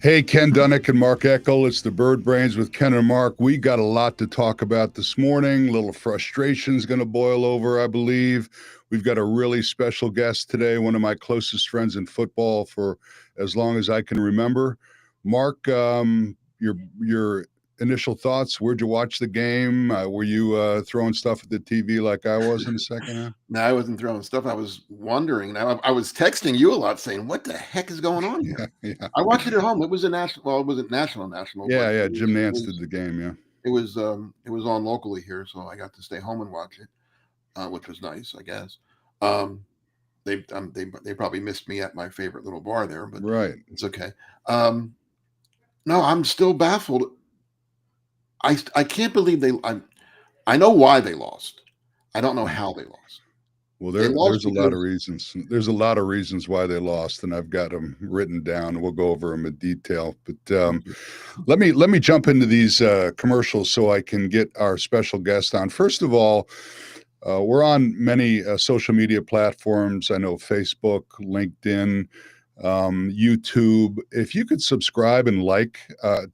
Hey, Ken Dunek and Mark Eckel. It's the Bird Brains with Ken and Mark. We got a lot to talk about this morning. A little frustration's going to boil over, I believe. We've got a really special guest today, one of my closest friends in football for as long as I can remember. Mark, your initial thoughts? Where'd you watch the game? Were you throwing stuff at the TV like I was in the second half? No, I wasn't throwing stuff. I was wondering. Now, I was texting you a lot saying, what the heck is going on here? Yeah. I watched it at home. It was a national, well, it wasn't national, but Yeah. it was, Jim it Nance did was, the game. Yeah. it was on locally here. So I got to stay home and watch it, which was nice, I guess. They probably missed me at my favorite little bar there, but Right. it's okay. No, I'm still baffled. I can't believe I know why they lost. I don't know how they lost. Well, They lost there's a lot of because reasons. There's a lot of reasons why they lost, and I've got them written down. We'll go over them in detail. But let me jump into these commercials so I can get our special guest on. First of all, we're on many social media platforms. I know Facebook, LinkedIn, YouTube. If you could subscribe and like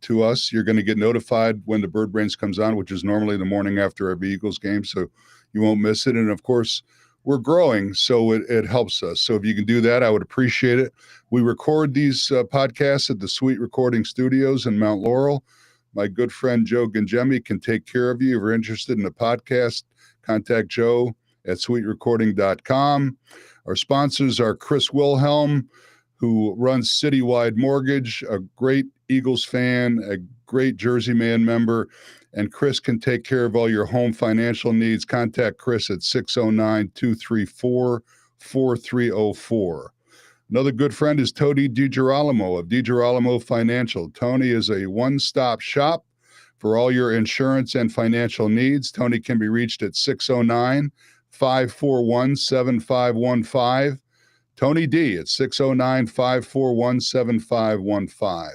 to us, you're going to get notified when the Bird Brains comes on, which is normally the morning after every Eagles game, so you won't miss it. And of course, we're growing, so it helps us. So if you can do that, I would appreciate it. We record these podcasts at the Sweet Recording Studios in Mount Laurel. My good friend Joe Gangemi can take care of you. If you're interested in a podcast, contact Joe at sweetrecording.com. Our sponsors are Chris Wilhelm, who runs Citywide Mortgage, a great Eagles fan, a great Jersey Man member, and Chris can take care of all your home financial needs. Contact Chris at 609-234-4304. Another good friend is Tony DiGirolamo of DiGirolamo Financial. Tony is a one-stop shop for all your insurance and financial needs. Tony can be reached at 609-541-7515. Tony D at 609-541-7515.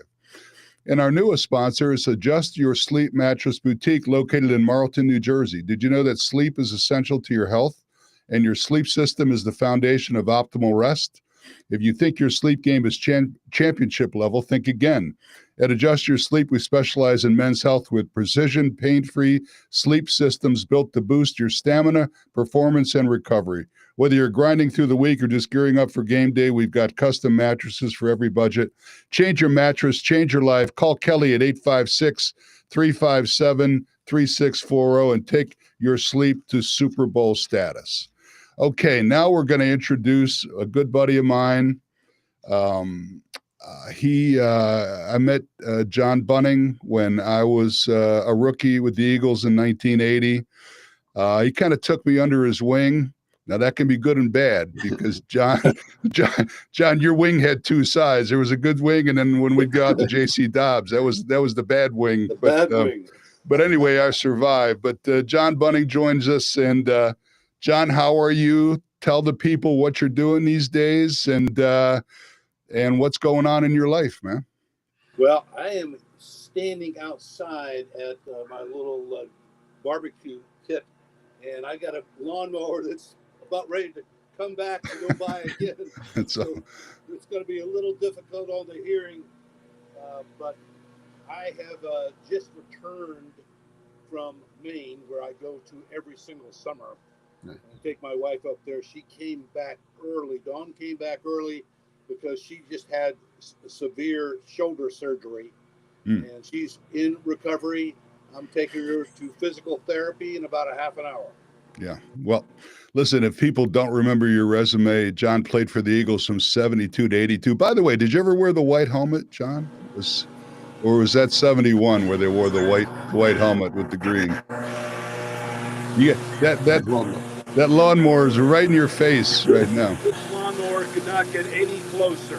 And our newest sponsor is Adjust Your Sleep Mattress Boutique, located in Marlton, New Jersey. Did you know that sleep is essential to your health and your sleep system is the foundation of optimal rest? If you think your sleep game is championship level, think again. At Adjust Your Sleep, we specialize in men's health with precision, pain-free sleep systems built to boost your stamina, performance, and recovery. Whether you're grinding through the week or just gearing up for game day, we've got custom mattresses for every budget. Change your mattress, change your life. Call Kelly at 856-357-3640 and take your sleep to Super Bowl status. Okay, now we're going to introduce a good buddy of mine. I met John Bunting when I was a rookie with the Eagles in 1980. He kind of took me under his wing. Now that can be good and bad because John, your wing had two sides. There was a good wing, and then when we'd go out to J.C. Dobbs, that was the bad wing. But anyway, I survived. But John Bunting joins us, and John, how are you? Tell the people what you're doing these days, and what's going on in your life, man. Well, I am standing outside at my little barbecue pit, and I got a lawnmower that's about ready to come back and go by again. So it's going to be a little difficult on the hearing, but I have just returned from Maine, where I go to every single summer. I take my wife up there. She came back early. Dawn came back early because she just had severe shoulder surgery, and she's in recovery. I'm taking her to physical therapy in about a half an hour. Yeah. Well, listen, if people don't remember your resume, John played for the Eagles from 72 to 82. By the way, did you ever wear the white helmet, John? Or was that 71 where they wore the white helmet with the green? Yeah, that lawnmower is right in your face right now. This lawnmower could not get any closer.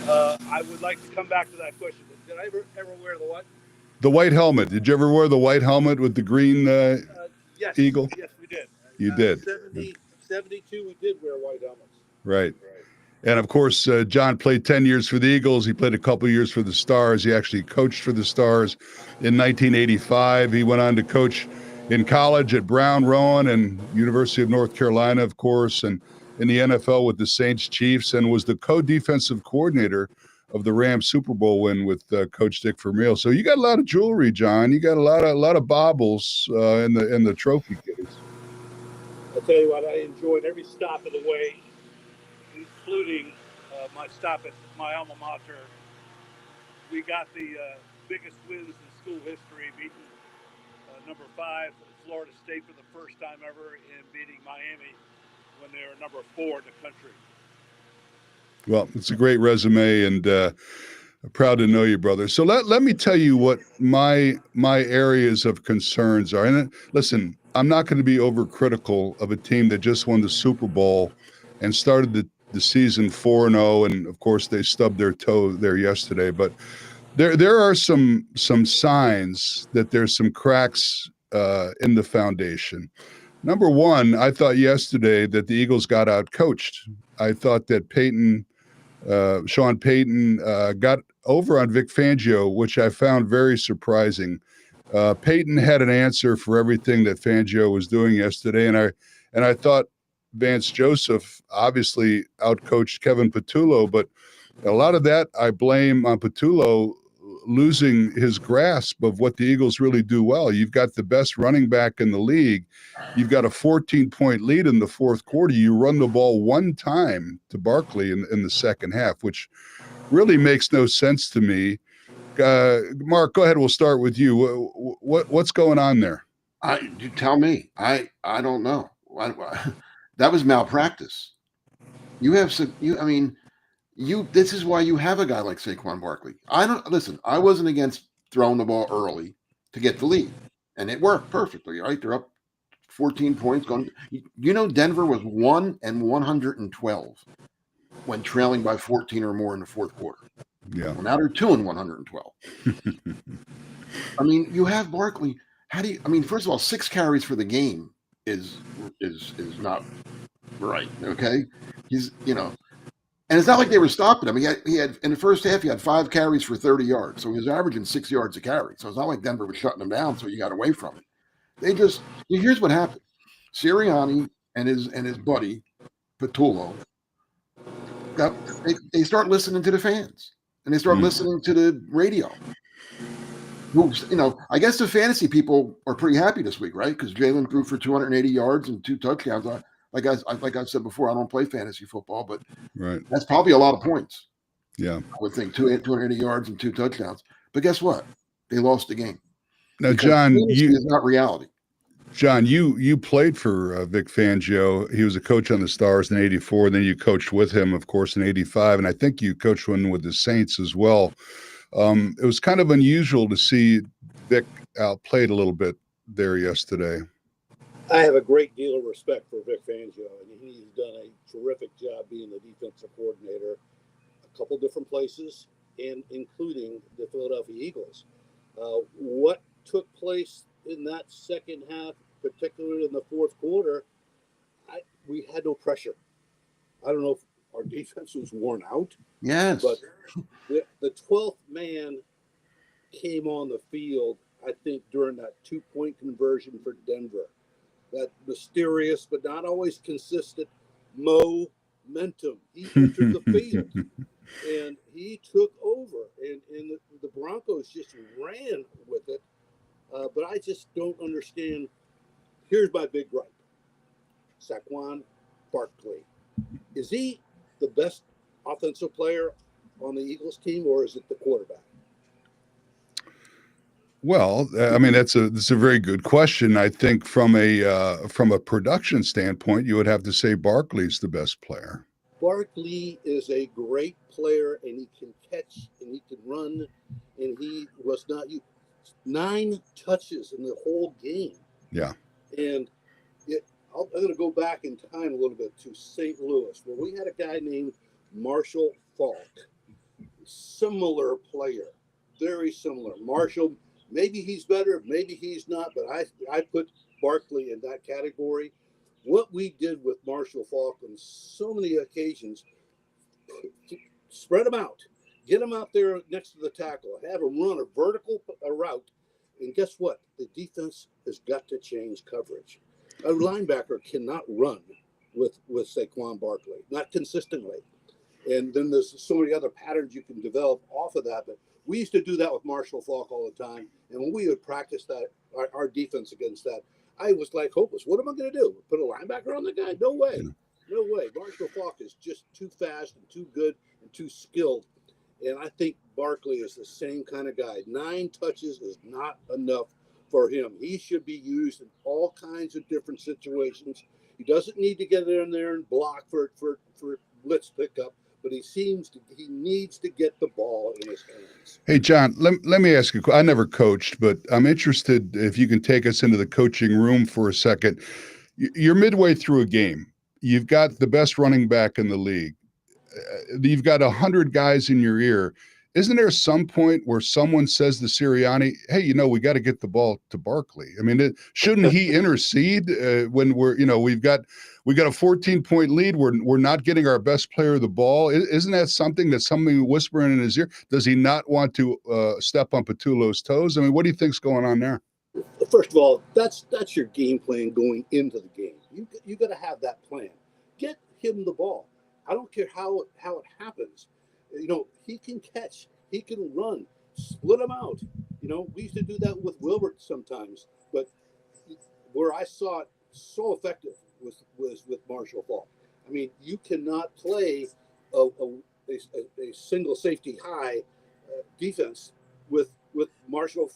I would like to come back to that question. Did I ever wear the what? The white helmet. Did you ever wear the white helmet with the green yes, eagle? Yes, we did. You did. 72, we did wear white helmets. Right. And of course, John played 10 years for the Eagles. He played a couple of years for the Stars. He actually coached for the Stars in 1985. He went on to coach in college at Brown Rowan and University of North Carolina, of course. And in the NFL with the Saints Chiefs and was the co-defensive coordinator of the Rams Super Bowl win with Coach Dick Vermeil. So you got a lot of jewelry, John. You got a lot of baubles in the trophy case. I'll tell you what, I enjoyed every stop of the way, including my stop at my alma mater. We got the biggest wins in school history, beating number 5 Florida State for the first time ever, and beating Miami when they were number 4 in the country. Well, it's a great resume, and proud to know you, brother. So let me tell you what my areas of concerns are. And listen, I'm not going to be overcritical of a team that just won the Super Bowl and started the season 4-0, and of course they stubbed their toe there yesterday. But there are some signs that there's some cracks in the foundation. Number one, I thought yesterday that the Eagles got out-coached. I thought that Sean Payton got over on Vic Fangio, which I found very surprising. Payton had an answer for everything that Fangio was doing yesterday, and I thought Vance Joseph obviously outcoached Kevin Patullo, but a lot of that I blame on Patullo losing his grasp of what the Eagles really do well. You've got the best running back in the league. You've got a 14-point lead in the fourth quarter. You run the ball one time to Barkley in the second half, which really makes no sense to me. Mark, go ahead. We'll start with you. What's going on there? You tell me. I don't know. That was malpractice. This is why you have a guy like Saquon Barkley. I wasn't against throwing the ball early to get the lead, and it worked perfectly, right? They're up 14 points going. Denver was 1-112 when trailing by 14 or more in the fourth quarter. Yeah. Well, now they're 2-112. You have Barkley. First of all, 6 carries for the game is not right. Okay. And it's not like they were stopping him. He had in the first half, he had 5 carries for 30 yards. So he was averaging 6 yards a carry. So it's not like Denver was shutting him down, so you got away from it. Here's what happened. Sirianni and his buddy, Patullo, they start listening to the fans. And they start listening to the radio. I guess the fantasy people are pretty happy this week, right? Because Jalen threw for 280 yards and 2 touchdowns. Like I said before, I don't play fantasy football, but right, that's probably a lot of points. Yeah, I would think 280 yards and 2 touchdowns. But guess what? They lost the game. Now, Because John, is not reality. John, you played for Vic Fangio. He was a coach on the Stars in '84. Then you coached with him, of course, in '85, and I think you coached one with the Saints as well. It was kind of unusual to see Vic outplayed a little bit there yesterday. I have a great deal of respect for Vic Fangio, and he's done a terrific job being the defensive coordinator a couple different places, and including the Philadelphia Eagles. What took place in that second half, particularly in the fourth quarter, we had no pressure. I don't know if our defense was worn out. Yes. But the 12th man came on the field, I think, during that 2-point conversion for Denver. That mysterious but not always consistent momentum. He entered the field and he took over, and the Broncos just ran with it. But I just don't understand. Here's my big gripe. Saquon Barkley. Is he the best offensive player on the Eagles team, or is it the quarterback? Well, that's a very good question. I think from a production standpoint, you would have to say Barkley's the best player. Barkley is a great player, and he can catch and he can run, and he was not 9 touches in the whole game. Yeah. And I'm going to go back in time a little bit to St. Louis, where we had a guy named Marshall Faulk. Similar player, very similar. Marshall, maybe he's better, maybe he's not, but I put Barkley in that category. What we did with Marshall Faulk on so many occasions, spread him out, get him out there next to the tackle, have him run a vertical route, and guess what? The defense has got to change coverage. A linebacker cannot run with Saquon Barkley, not consistently. And then there's so many other patterns you can develop off of that. But we used to do that with Marshall Faulk all the time. And when we would practice that, our defense against that, I was like hopeless. What am I going to do? Put a linebacker on the guy? No way. No way. Marshall Faulk is just too fast and too good and too skilled. And I think Barkley is the same kind of guy. 9 touches is not enough for him. He should be used in all kinds of different situations. He doesn't need to get in there and block for blitz pickup, but he needs to get the ball in his hands. Hey, John, let me ask you. I never coached, but I'm interested if you can take us into the coaching room for a second. You're midway through a game. You've got the best running back in the league. You've got 100 guys in your ear. Isn't there some point where someone says to Sirianni, hey, we got to get the ball to Barkley? I mean, shouldn't he intercede when we've got a 14-point lead. We're not getting our best player the ball. Isn't that something that's somebody whispering in his ear? Does he not want to step on Patulo's toes? I mean, what do you think's going on there? First of all, that's your game plan going into the game. You got to have that plan. Get him the ball. I don't care how it happens. He can catch, he can run, split them out. We used to do that with Wilbert sometimes, but where I saw it so effective was with Marshall Faulk. I mean, you cannot play a single safety high defense with Marshall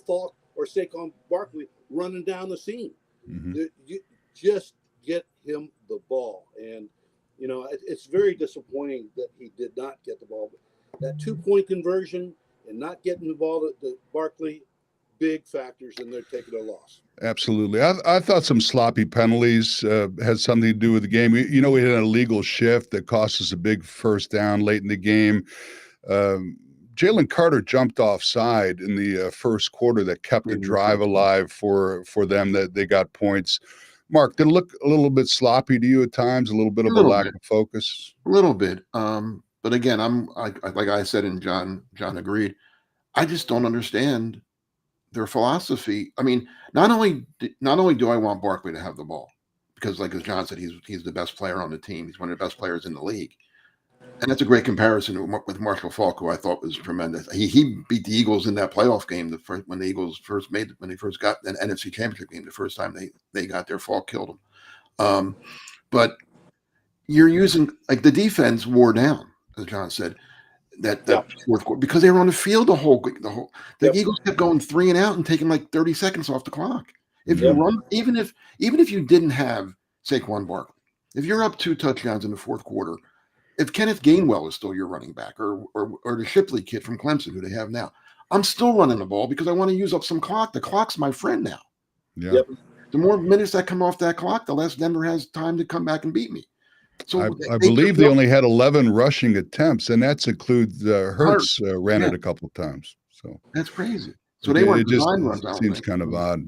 Faulk or Saquon Barkley running down the seam. Mm-hmm. You just get him the ball. And it's very disappointing that he did not get the ball. But that 2-point conversion and not getting the ball to Barkley, big factors in there taking a loss. Absolutely. I thought some sloppy penalties had something to do with the game. We had an illegal shift that cost us a big first down late in the game. Jalen Carter jumped offside in the first quarter that kept the drive alive for them, that they got points. Mark, did it look a little bit sloppy to you at times? A little bit of a lack of focus? A little bit. But again, like I said, and John agreed, I just don't understand their philosophy. I mean, not only do I want Barkley to have the ball, because like as John said, he's the best player on the team. He's one of the best players in the league. And that's a great comparison with Marshall Faulk, who I thought was tremendous. He beat the Eagles in that playoff game when the Eagles first got an NFC Championship game, the first time they got there. Faulk killed him. But you're using, like, the defense wore down, as John said, that fourth quarter, because they were on the field the whole Eagles kept going 3 and out and taking like 30 seconds off the clock. If you run, even if you didn't have Saquon Barkley, if you're up 2 touchdowns in the fourth quarter, if Kenneth Gainwell is still your running back, or the Shipley kid from Clemson, who they have now, I'm still running the ball because I want to use up some clock. The clock's my friend now. Yeah. Yep. The more minutes that come off that clock, the less Denver has time to come back and beat me. So I believe they only had 11 rushing attempts, and that includes Hurts ran it a couple of times. So that's crazy. So they weren't design runs. It seems kind of odd.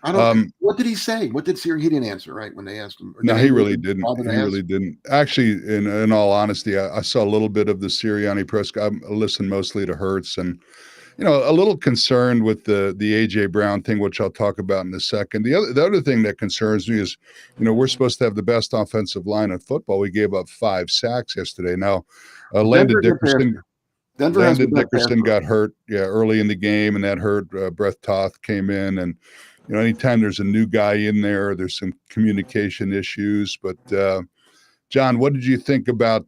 I don't. What did he say? What did Siri? He didn't answer, right, when they asked him. No, he really didn't. He really didn't. Actually, in all honesty, I saw a little bit of the Sirianni press. I listened mostly to Hurts, and a little concerned with the AJ Brown thing, which I'll talk about in a second. The other thing that concerns me is, we're supposed to have the best offensive line in football. We gave up 5 sacks yesterday. Now, Landon Dickerson got hurt, early in the game, and that hurt. Brett Toth came in, and anytime there's a new guy in there, there's some communication issues. But John, what did you think about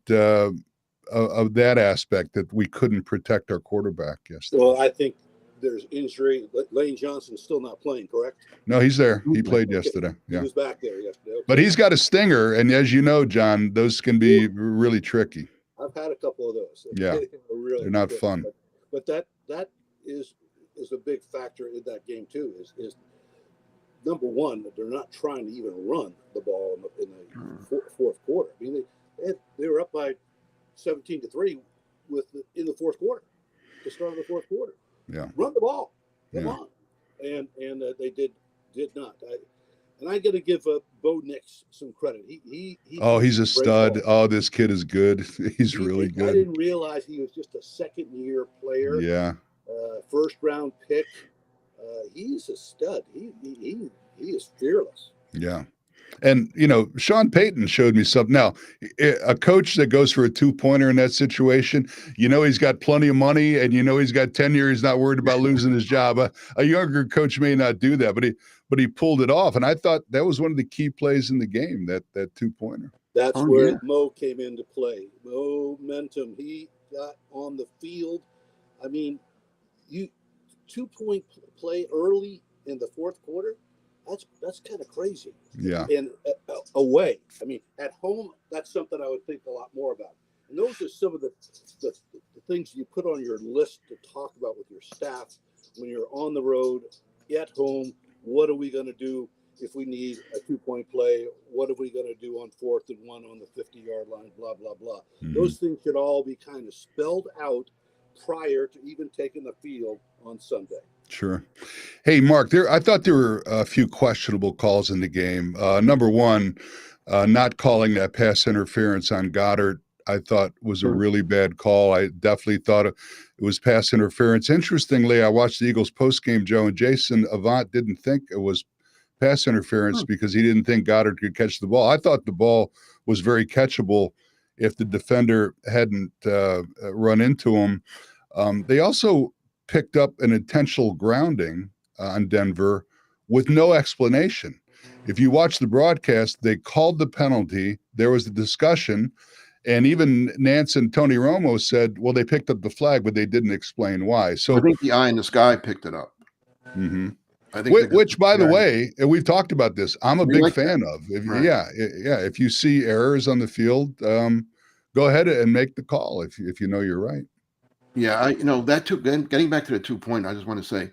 of that aspect, that we couldn't protect our quarterback yesterday? Well, I think there's injury. Lane Johnson's still not playing, correct? No, he's there. He played yesterday. Yeah. He was back there yesterday. Okay. But he's got a stinger, and as you know, John, those can be really tricky. I've had a couple of those. Yeah, they're not fun. But that is a big factor in that game too. Is number one, that they're not trying to even run the ball in the fourth quarter. I mean, they were up by 17-3 in the fourth quarter, to start of the fourth quarter. Yeah, run the ball, come on, and they did not. I got to give Bo Nix some credit. He's a stud. Oh, this kid is good. He's really good. I didn't realize he was just a second-year player. Yeah, first-round pick. He's a stud. He is fearless. Yeah. And, Sean Payton showed me something. Now, a coach that goes for a 2-pointer in that situation, he's got plenty of money and he's got tenure. He's not worried about losing his job. A younger coach may not do that, but he pulled it off. And I thought that was one of the key plays in the game, that 2-pointer. That's where Mo came into play. Momentum. He got on the field. I mean, 2-point play early in the fourth quarter. That's kind of crazy. Yeah. And away, I mean, at home, that's something I would think a lot more about. And those are some of the things you put on your list to talk about with your staff when you're on the road, at home. What are we going to do if we need a 2-point play? What are we going to do on 4th and 1 on the 50-yard line? Blah, blah, blah. Mm-hmm. Those things should all be kind of spelled out prior to even taking the field on Sunday. Sure. Hey, Mark, I thought there were a few questionable calls in the game. Number one, not calling that pass interference on Goddard, I thought was a really bad call. I definitely thought it was pass interference. Interestingly, I watched the Eagles postgame, Joe, and Jason Avant didn't think it was pass interference because he didn't think Goddard could catch the ball. I thought the ball was very catchable if the defender hadn't run into him. They also picked up an intentional grounding on Denver with no explanation. If you watch the broadcast, they called the penalty. There was a discussion, and even Nance and Tony Romo said, well, they picked up the flag, but they didn't explain why. So I think the eye in the sky picked it up. Mm-hmm. I think which by the way, and we've talked about this, I'm a big fan of. If you see errors on the field, go ahead and make the call if you know you're right. Yeah, getting back to the 2-point, I just want to say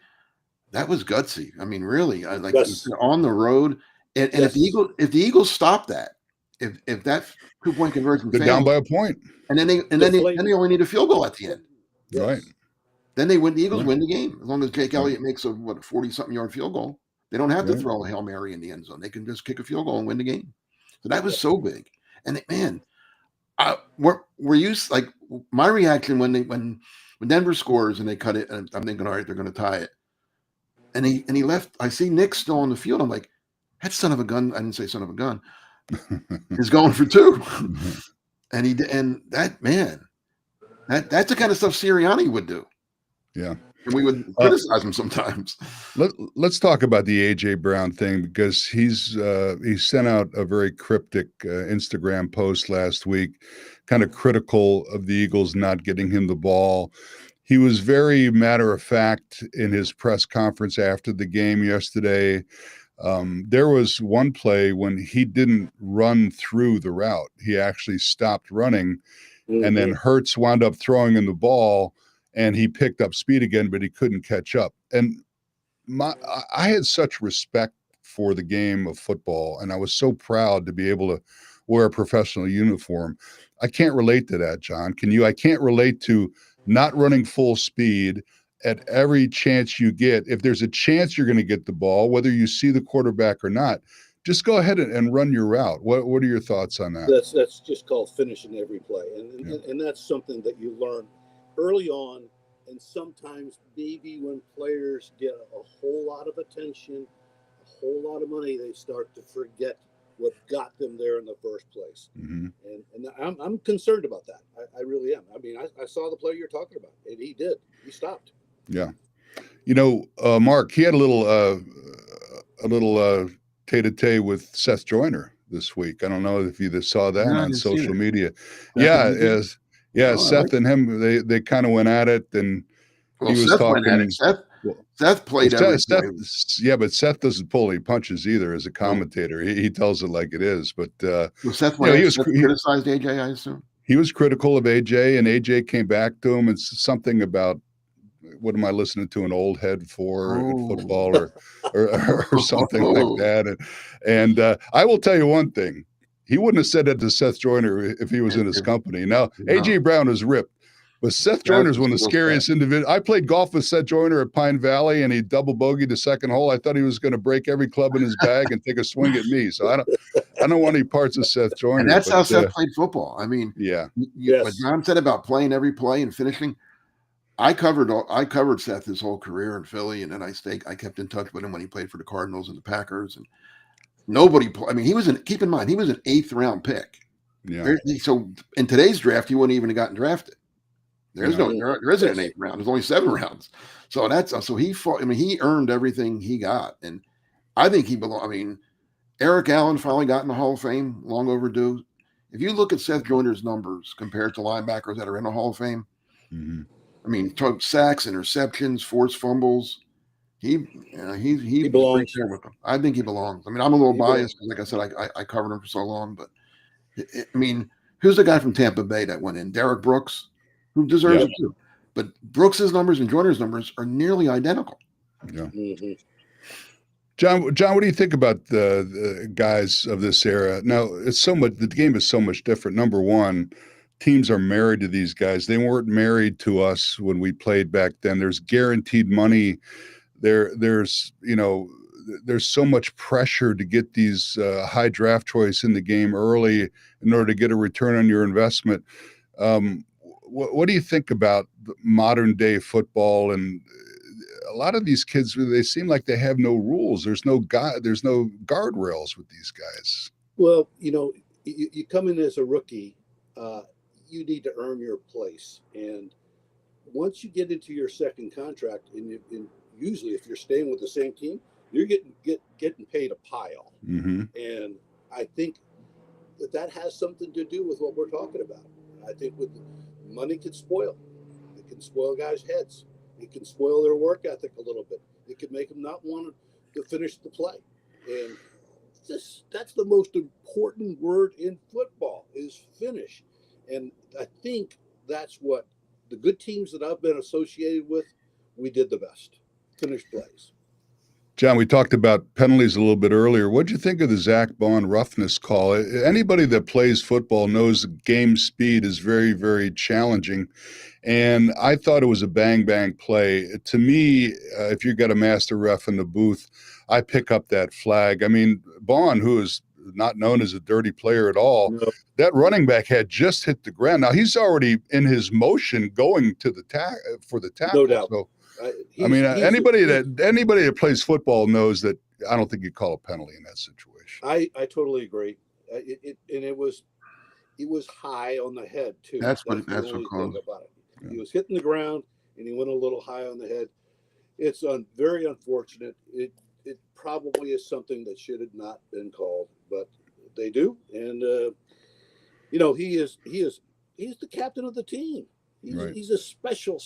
that was gutsy. I mean, really, on the road, and if the Eagles stop that, if that 2-point conversion fails, down by a point, and then they only need a field goal at the end, right? Then they win. The Eagles win the game as long as Jake Elliott makes a 40-something yard field goal. They don't have to throw a Hail Mary in the end zone. They can just kick a field goal and win the game. So that was so big. And man, we're used, like my reaction when Denver scores and they cut it, and I'm thinking, all right, they're going to tie it. And he left. I see Nick still on the field. I'm like, that son of a gun. I didn't say son of a gun. He's going for 2. And that's the kind of stuff Sirianni would do. Yeah. And we would criticize him sometimes. Let's talk about the A.J. Brown thing, because he sent out a very cryptic Instagram post last week, kind of critical of the Eagles not getting him the ball. He was very matter-of-fact in his press conference after the game yesterday. There was one play when he didn't run through the route. He actually stopped running, and then Hurts wound up throwing him the ball, and he picked up speed again, but he couldn't catch up. And I had such respect for the game of football, and I was so proud to be able to wear a professional uniform. I can't relate to that, John. Can you? I can't relate to not running full speed at every chance you get. If there's a chance you're going to get the ball, whether you see the quarterback or not, just go ahead and run your route. What are your thoughts on that? That's just called finishing every play. And that's something that you learn early on, and sometimes maybe when players get a whole lot of attention, a whole lot of money, they start to forget what got them there in the first place. Mm-hmm. And I'm concerned about that. I really am. I mean, I saw the play you're talking about, and he did. He stopped. Yeah. Mark, he had a little tete-a-tete with Seth Joyner this week. I don't know if you saw that on social media. Seth and him, they kind of went at it, and he was Seth talking. Seth played everything. Yeah, but Seth doesn't pull any punches either as a commentator. He tells it like it is. But Seth criticized AJ, I assume. He was critical of AJ, and AJ came back to him and something about, what am I listening to an old head for in football or something like that. And I will tell you one thing. He wouldn't have said that to Seth Joyner if he was in his company. Now, A.J. Brown is ripped, but Seth Joyner is one of the scariest individuals. I played golf with Seth Joyner at Pine Valley, and he double bogeyed the second hole. I thought he was going to break every club in his bag and take a swing at me. So I don't want any parts of Seth Joyner. And that's how Seth played football. I mean, what John said about playing every play and finishing. I covered Seth his whole career in Philly, and then I kept in touch with him when he played for the Cardinals and the Packers. And Nobody. I mean, keep in mind, he was an 8th round pick. Yeah. So in today's draft, he wouldn't even have gotten drafted. There isn't an 8th round. There's only 7 rounds. So he fought. I mean, he earned everything he got, and I think he belongs. I mean, Eric Allen finally got in the Hall of Fame, long overdue. If you look at Seth Joyner's numbers compared to linebackers that are in the Hall of Fame, I mean, sacks, interceptions, forced fumbles. He belongs. right there with them. I think he belongs. I mean, I'm a little biased because, like I said, I covered him for so long. But I mean, who's the guy from Tampa Bay that went in? Derek Brooks, who deserves it too. But Brooks's numbers and Joyner's numbers are nearly identical. Yeah. John, what do you think about the guys of this era? Now, it's so much. The game is so much different. Number one, teams are married to these guys. They weren't married to us when we played back then. There's guaranteed money. There's so much pressure to get these high draft choice in the game early in order to get a return on your investment. What do you think about modern day football? And a lot of these kids, they seem like they have no rules. There's no guardrails with these guys. Well, you come in as a rookie, you need to earn your place. And once you get into your second contract, and usually if you're staying with the same team, you're getting paid a pile. And I think that has something to do with what we're talking about. I think with money can spoil. It can spoil guys' heads. It can spoil their work ethic a little bit. It can make them not want to finish the play. And that's the most important word in football is finish. And I think that's what the good teams that I've been associated with, we did the best. Finish plays. John, we talked about penalties a little bit earlier. What'd you think of the Zach Bond roughness call? Anybody that plays football knows game speed is very, very challenging. And I thought it was a bang play. To me, if you got a master ref in the booth, I pick up that flag. I mean, Bond, who is not known as a dirty player at all, that running back had just hit the ground. Now he's already in his motion going to the for the tackle. No doubt. So, I mean, anybody that plays football knows that I don't think you call a penalty in that situation. I totally agree. It was high on the head too. That's what caused about it. Yeah. He was hitting the ground and he went a little high on the head. It's very unfortunate. It probably is something that should have not been called, but they do. And he's the captain of the team. He's a special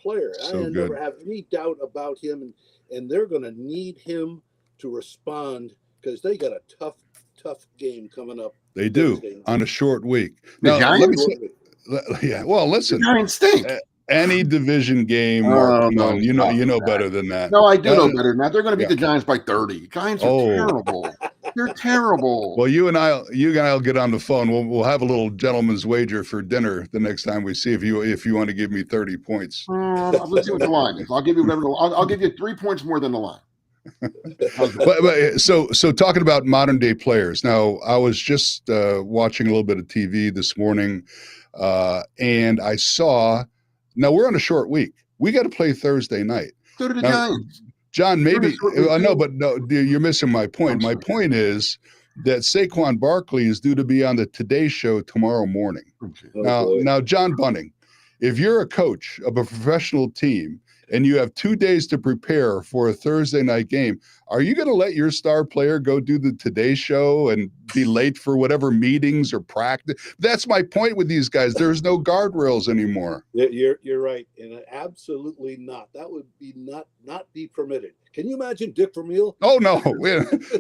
player. So I never have any doubt about him, and they're going to need him to respond because they got a tough game coming up. They do on a short week. Now, let me say, well, listen, the Giants stink. Any division game, come on, you know better than that. No, I do know better than that. They're going to beat the Giants by 30. Giants are terrible. They're terrible. Well, you and I'll get on the phone. We'll have a little gentleman's wager for dinner the next time we see if you want to give me 30 points. Let's see what the line is. I'll give you whatever. I'll give you 3 points more than the line. So talking about modern day players. Now, I was just watching a little bit of TV this morning, and I saw. Now we're on a short week. We got to play Thursday night. So do the Giants. John, maybe no, you're missing my point. My point is that Saquon Barkley is due to be on the Today Show tomorrow morning. Okay. Now, John Bunting, if you're a coach of a professional team and you have 2 days to prepare for a Thursday night game, are you going to let your star player go do the Today Show and be late for whatever meetings or practice? That's my point with these guys. There's no guardrails anymore. You're right, and absolutely not. That would be not be permitted. Can you imagine Dick Vermeil? Oh no!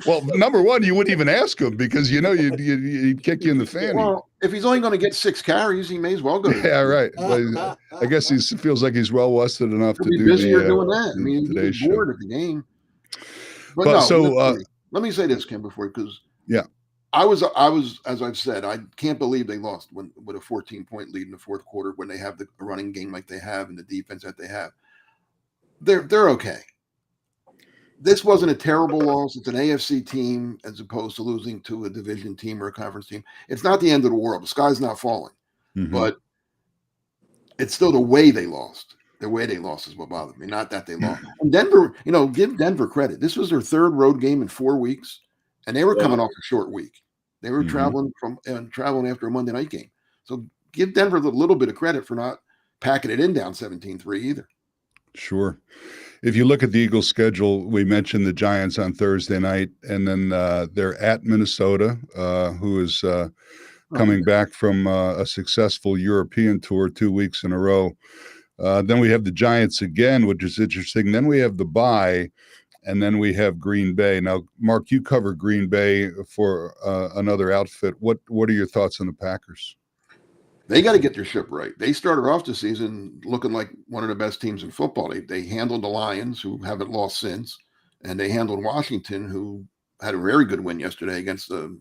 Well, number one, you wouldn't even ask him because you'd kick you in the fanny. Well, if he's only going to get 6 carries, he may as well go. Yeah, right. I guess he feels like he's well rested enough to do doing that. I mean, he's bored of the game. But no, let me say this, Kim, because I was as I've said, I can't believe they lost with a 14-point lead in the fourth quarter when they have the running game like they have and the defense that they have. They're okay. This wasn't a terrible loss. It's an AFC team as opposed to losing to a division team or a conference team. It's not the end of the world. The sky's not falling, but it's still the way they lost. The way they lost is what bothered me, not that they lost. And Denver, give Denver credit. This was their 3rd road game in 4 weeks, and they were coming Wow. off a short week. They were Mhm. traveling after a Monday night game. So give Denver a little bit of credit for not packing it in down 17-3 either. Sure. If you look at the Eagles' schedule, we mentioned the Giants on Thursday night, and then they're at Minnesota, who is coming back from a successful European tour 2 weeks in a row. Then we have the Giants again, which is interesting. Then we have the bye, and then we have Green Bay. Now, Mark, you cover Green Bay for another outfit. What are your thoughts on the Packers? They got to get their ship right. They started off the season looking like one of the best teams in football. They handled the Lions, who haven't lost since, and they handled Washington, who had a very good win yesterday against the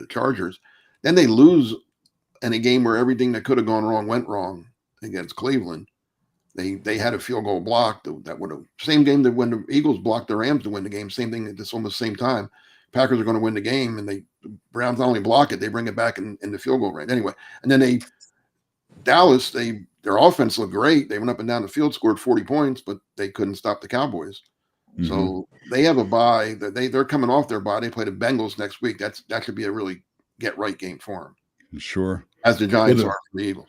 Chargers. Then they lose in a game where everything that could have gone wrong went wrong against Cleveland. They had a field goal blocked that would have same game that when the Eagles blocked the Rams to win the game. Same thing at this almost same time. Packers are going to win the game, and the Browns not only block it, they bring it back in the field goal range anyway. And then Dallas, their offense looked great. They went up and down the field, scored 40 points, but they couldn't stop the Cowboys. Mhm. So they have a bye. They're coming off their bye. They play the Bengals next week. That should be a really get right game for them, Sure. as the Giants Well, are for the Eagles.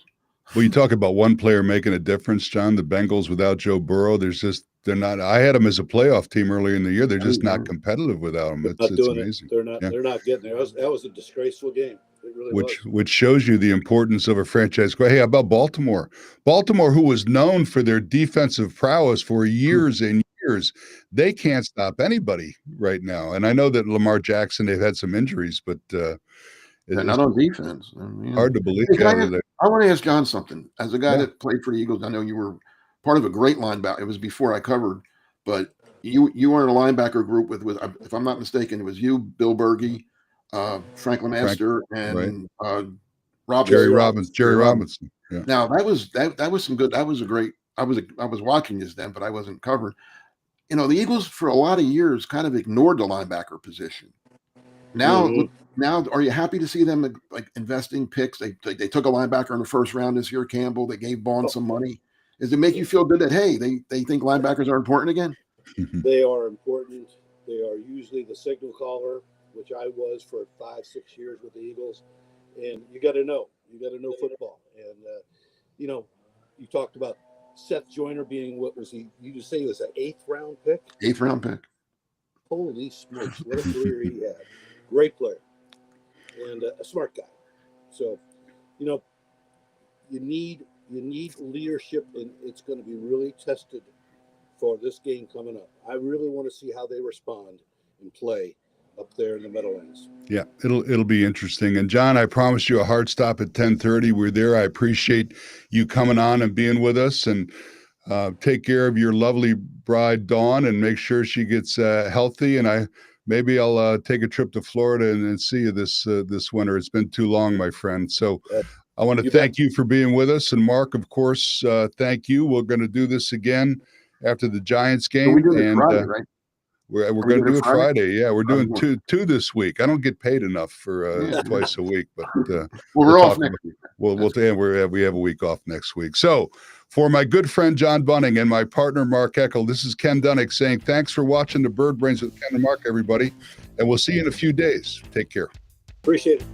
Well, you talk about one player making a difference, John. The Bengals without Joe Burrow, they're not. I had them as a playoff team earlier in the year. They're just not competitive without them. They're It's not doing amazing. it. They're not. Yeah. They're not getting there. That was a disgraceful game. It really was. Which shows you the importance of a franchise. Hey, how about Baltimore? Baltimore, who was known for their defensive prowess for years and years, they can't stop anybody right now. And I know that Lamar Jackson, they've had some injuries, but They're it's not on defense. hard to believe. Hey, I want to ask John something. As a guy Yeah. that played for the Eagles, I know you were part of a great linebacker. It was before I covered, but you were in a linebacker group with if I'm not mistaken, it was you, Bill Berge, Frank Lemaster, and Robinson. Jerry Robinson. Yeah. Now that was some good. That was a great. I was watching this then, but I wasn't covering. The Eagles for a lot of years kind of ignored the linebacker position. Now, Mhm. now, are you happy to see them like investing picks? They took a linebacker in the first round this year, Campbell. They gave Vaughn some money. Does it make you feel good that hey, they think linebackers are important again? They are important. They are usually the signal caller, which I was for 5-6 years with the Eagles. And you got to know football. And you talked about Seth Joyner being what was he? You just say he was an 8th round pick. 8th round pick. Holy smokes! What a career he had. Great player and a smart guy. So, you need leadership, and it's going to be really tested for this game coming up. I really want to see how they respond and play up there in the Meadowlands. Yeah, it'll be interesting. And John, I promised you a hard stop at 10:30. We're there. I appreciate you coming on and being with us. And take care of your lovely bride Dawn, and make sure she gets healthy. And maybe I'll take a trip to Florida and see you this winter. It's been too long, my friend. So I want to thank you for being with us. And Mark, of course, thank you. We're going to do this again after the Giants game. We do it Friday, right? We're going to do it Friday. Yeah, we're doing two this week. I don't get paid enough for twice a week, but we're off next week. We have a week off next week. So for my good friend John Bunting and my partner Mark Eckel, this is Ken Dunek saying thanks for watching the Bird Brains with Ken and Mark, everybody, and we'll see you in a few days. Take care. Appreciate it.